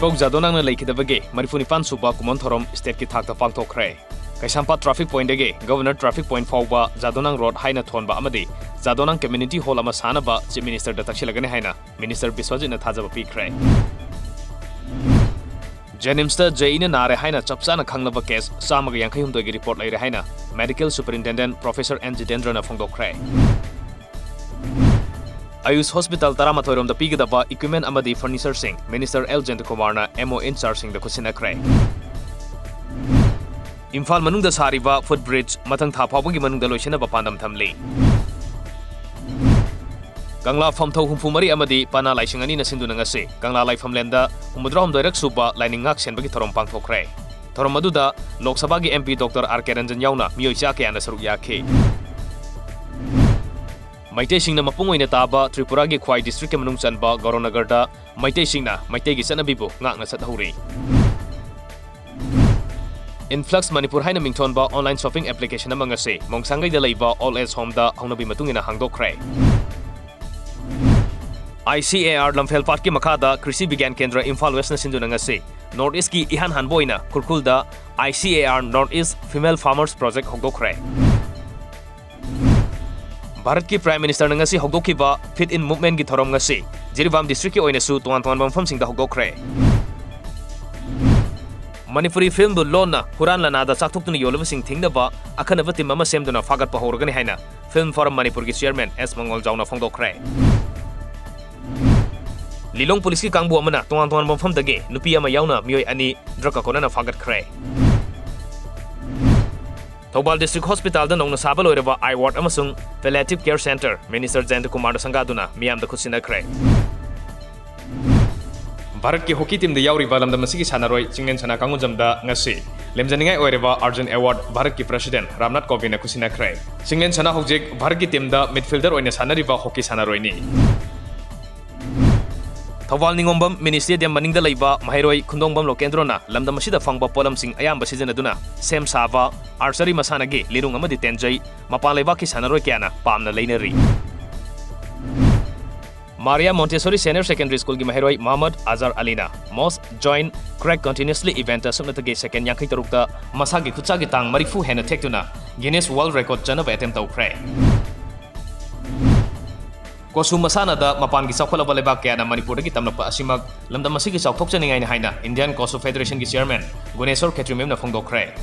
Maipok Jadonang Lakidabage, Marifunipan Suba, Kumon Thorom, State Kitakta Pangtokre. Kaisampa Traffic Point Dege, Governor Traffic Point Fauba, Jadonang Road, Haina Thonba Amadi, Jadonang Community Hall Amasanaba, Chief Minister Datakshilagane Haina, Minister Biswajit Nathajaba Pikre. Jenimsta Jaina Nare Haina Chapsana Kanglava case, Samaga Yankayumdogi report Laire Haina, Medical Superintendent Professor N. Jitendrana Fongdokre. Ayush Hospital Taramatorum the Pigadava Equipment Amadi Furniture Singh, Minister L. Jendakumarna, MO in charging the Kusinakre. Imphal Manung the Sariva Footbridge, Matang Tapawagi Manung the Loshina Pandam Tamli. Gangla from Tohumfumari Amadi, Pana Laishanganina Sindunangase, Gangla Lai from Lenda, Umudram Direct Suba, Lining Action Bagitorom Pangtokre. Toromaduda, Lok Sabagi MP Dr. R. Keranjan Yauna, Miochake and Saruyake. Maite Singna Mapungo in Taba, Tripuragi Kwai District Manung Sanba, Goronagarda, Maite Singna, Maite Sanabibu, Ngakna Satahuri. Influx Manipur Haina Mingtonba online shopping application among us, Mongsanga de Leva, all as home da, Honabi Matungina Hangdokre. ICAR Lamphel Parki Makada, Krisi Bigan Kendra, Imphal Western Sindunangase, Northeast Ki Ihan Hanboina, Kurkulda, ICAR Northeast Female Farmers Project Hogdokre. Bharat ki Prime Minister ngasi hogdokiba fit in movement gi thorom ngasi Jiribam district ki oinasu tuan bamfam singda hogdokre. Manipuri film bu lona Huran lanada sakthoktuni yolaba sing thingdaba akhanaba tim ama semduna fagat pahorgani haina Film Forum Manipur ki chairman S Mangol Jauna Fongdokre. Lilong police ki kangbu amana tuan bamfam dage nupi ama yauna mioi ani draka konana fagat kre. Thobal District Hospital da nongna sabal oiraba I Ward amasung Palliative Care Center Minister Jendakumar Sangaduna miyam da khusinakre. Bharat ki hockey team da yauriba lamda masigi sanaroi chinglen chana kangunjamda ngasi lemjaningai oiraba Arjun Award Bharat ki President Ramnath Kovind na khusinakre. Chinglen chana hojek Bharat ki team da midfielder oina sanariba hockey sanaroi ni. Thawal Ningombam Ministry de Maning da Laiba Mahiroi Khundongbam Lokendrona Lamda Masida Fangba Polam Sing Ayamba Sijanaduna Sem Sava Archery Masanagi Lirung Amadi Tenjai Mapan Laiba ki Sanaroi Kiana Pamna Laineri Maria Montessori Senior Secondary School ki Mahiroi Muhammad Azhar Alina Mos join crack continuously event sumnatage second yankai tarukta Masagi Kutsagi Tang Marifu Hena Tektuna Guinness World Record Janava attempt Ukre Kosum masana da mapan ki sakhola baleba kya na Manipur ki tamlapa asimag lamda masigi sakthok chaningai na haina Indian Kosu Federation ki chairman Guneshwar Khetrimem na Fongdokre.